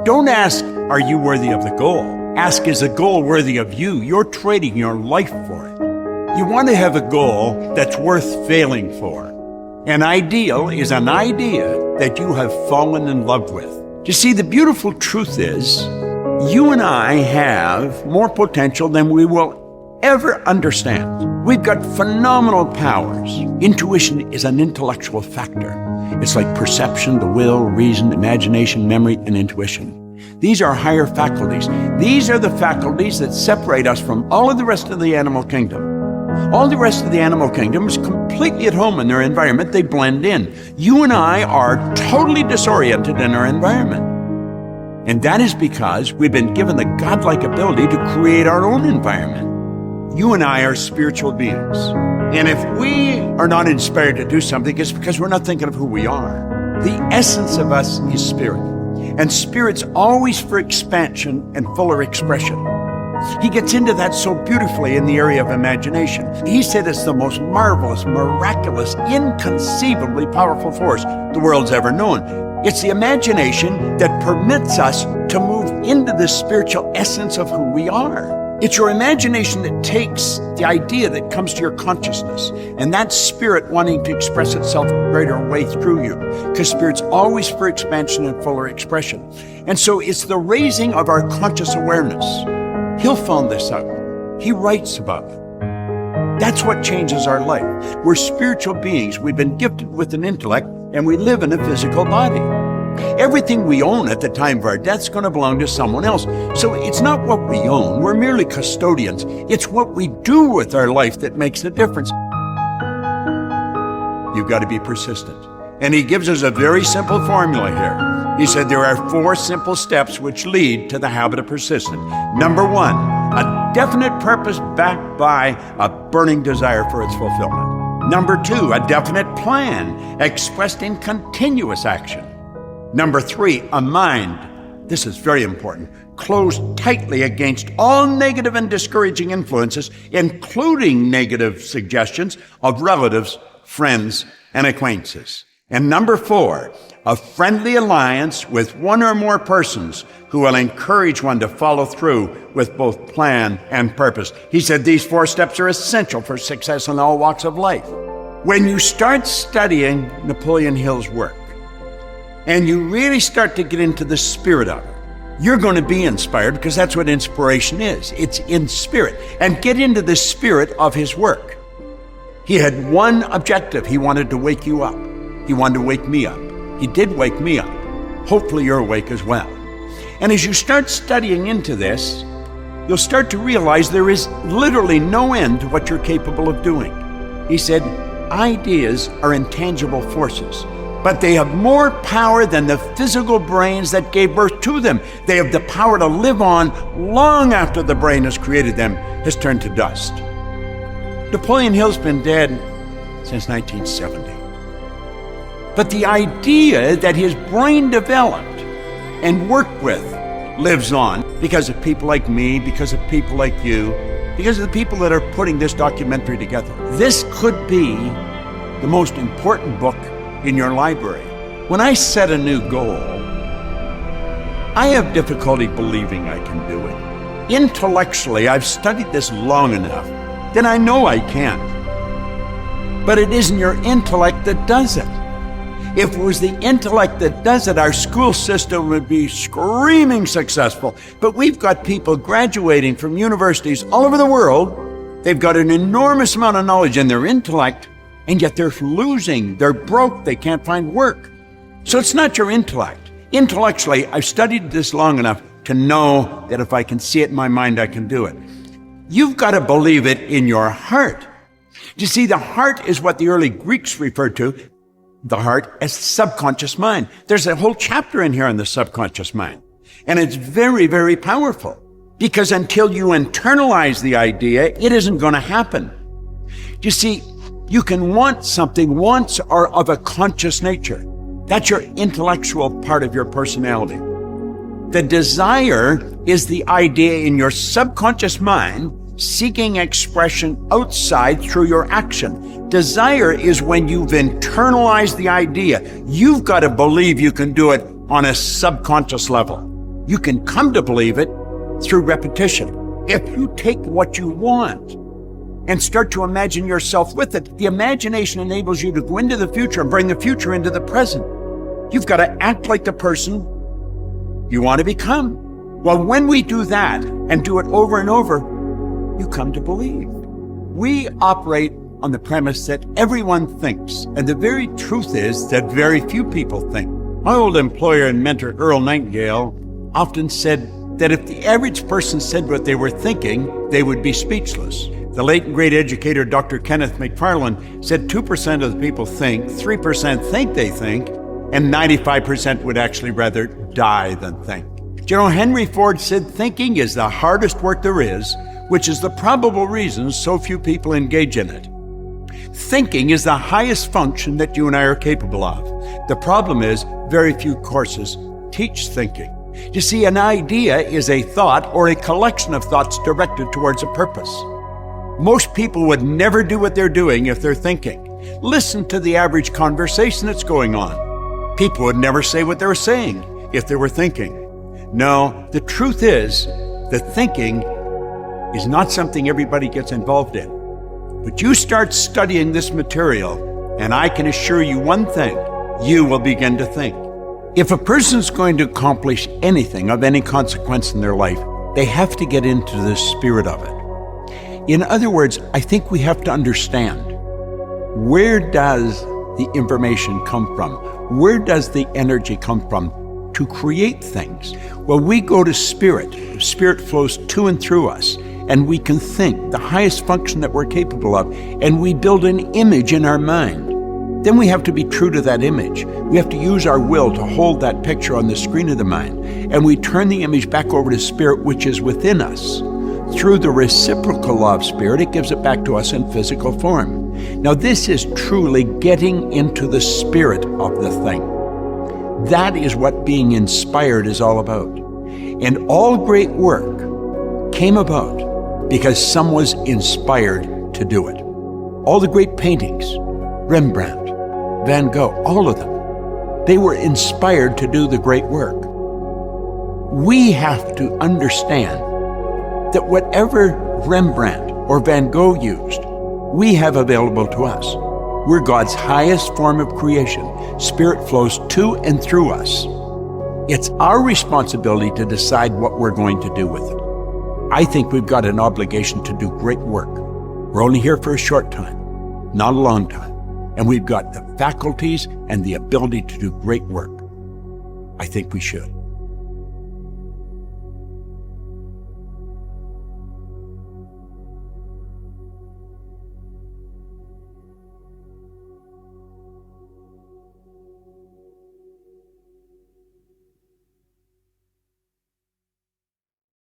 Don't ask, are you worthy of the goal? Ask, is the goal worthy of you? You're trading your life for it. You want to have a goal that's worth failing for. An ideal is an idea that you have fallen in love with. You see, the beautiful truth is, you and I have more potential than we will ever understand. We've got phenomenal powers. Intuition is an intellectual factor. It's like perception, the will, reason, imagination, memory, and intuition. These are higher faculties. These are the faculties that separate us from all of the rest of the animal kingdom. All the rest of the animal kingdom is completely at home in their environment. They blend in. You and I are totally disoriented in our environment. And that is because we've been given the godlike ability to create our own environment. You and I are spiritual beings. And if we are not inspired to do something, it's because we're not thinking of who we are. The essence of us is spirit. And spirit's always for expansion and fuller expression. He gets into that so beautifully in the area of imagination. He said it's the most marvelous, miraculous, inconceivably powerful force the world's ever known. It's the imagination that permits us to move into the spiritual essence of who we are. It's your imagination that takes the idea that comes to your consciousness, and that spirit wanting to express itself a greater way through you, because spirit's always for expansion and fuller expression. And so it's the raising of our conscious awareness. Hill found this out. He writes about it. That's what changes our life. We're spiritual beings. We've been gifted with an intellect, and we live in a physical body. Everything we own at the time of our death is going to belong to someone else. So it's not what we own. We're merely custodians. It's what we do with our life that makes the difference. You've got to be persistent. And he gives us a very simple formula here. He said there are 4 simple steps which lead to the habit of persistence. Number 1, a definite purpose backed by a burning desire for its fulfillment. Number 2, a definite plan expressed in continuous action. Number 3, a mind, this is very important, closed tightly against all negative and discouraging influences, including negative suggestions of relatives, friends, and acquaintances. And number 4, a friendly alliance with one or more persons who will encourage one to follow through with both plan and purpose. He said these 4 steps are essential for success in all walks of life. When you start studying Napoleon Hill's work, and you really start to get into the spirit of it, you're going to be inspired, because that's what inspiration is. It's in spirit. And get into the spirit of his work. He had one objective. He wanted to wake you up. He wanted to wake me up. He did wake me up. Hopefully you're awake as well. And as you start studying into this, you'll start to realize there is literally no end to what you're capable of doing. He said, ideas are intangible forces, but they have more power than the physical brains that gave birth to them. They have the power to live on long after the brain has created them has turned to dust. Napoleon Hill's been dead since 1970. But the idea that his brain developed and worked with lives on because of people like me, because of people like you, because of the people that are putting this documentary together. This could be the most important book in your library. When I set a new goal, I have difficulty believing I can do it. Intellectually, I've studied this long enough that I know I can. But it isn't your intellect that does it. If it was the intellect that does it, our school system would be screaming successful. But we've got people graduating from universities all over the world. They've got an enormous amount of knowledge in their intellect, and yet they're losing, they're broke, they can't find work. So it's not your intellect. Intellectually, I've studied this long enough to know that if I can see it in my mind, I can do it. You've got to believe it in your heart. You see, the heart is what the early Greeks referred to, the heart as subconscious mind. There's a whole chapter in here on the subconscious mind. And it's very, very powerful, because until you internalize the idea, it isn't going to happen. You see, you can want something once or of a conscious nature. That's your intellectual part of your personality. The desire is the idea in your subconscious mind seeking expression outside through your action. Desire is when you've internalized the idea. You've got to believe you can do it on a subconscious level. You can come to believe it through repetition. If you take what you want and start to imagine yourself with it, the imagination enables you to go into the future and bring the future into the present. You've got to act like the person you want to become. Well, when we do that and do it over and over, you come to believe. We operate on the premise that everyone thinks, and the very truth is that very few people think. My old employer and mentor, Earl Nightingale, often said that if the average person said what they were thinking, they would be speechless. The late and great educator, Dr. Kenneth McFarland, said 2% of the people think, 3% think they think, and 95% would actually rather die than think. General Henry Ford said thinking is the hardest work there is, which is the probable reason so few people engage in it. Thinking is the highest function that you and I are capable of. The problem is very few courses teach thinking. You see, an idea is a thought or a collection of thoughts directed towards a purpose. Most people would never do what they're doing if they're thinking. Listen to the average conversation that's going on. People would never say what they were saying if they were thinking. No, the truth is that thinking is not something everybody gets involved in. But you start studying this material, and I can assure you one thing, you will begin to think. If a person's going to accomplish anything of any consequence in their life, they have to get into the spirit of it. In other words, I think we have to understand, where does the information come from? Where does the energy come from to create things? Well, we go to spirit. Spirit flows to and through us, and we can think, the highest function that we're capable of, and we build an image in our mind. Then we have to be true to that image. We have to use our will to hold that picture on the screen of the mind, and we turn the image back over to spirit, which is within us. Through the reciprocal law of spirit, it gives it back to us in physical form. Now, this is truly getting into the spirit of the thing. That is what being inspired is all about. And all great work came about because someone was inspired to do it. All the great paintings, Rembrandt, Van Gogh, all of them, they were inspired to do the great work. We have to understand that whatever Rembrandt or Van Gogh used, we have available to us. We're God's highest form of creation. Spirit flows to and through us. It's our responsibility to decide what we're going to do with it. I think we've got an obligation to do great work. We're only here for a short time, not a long time. And we've got the faculties and the ability to do great work. I think we should.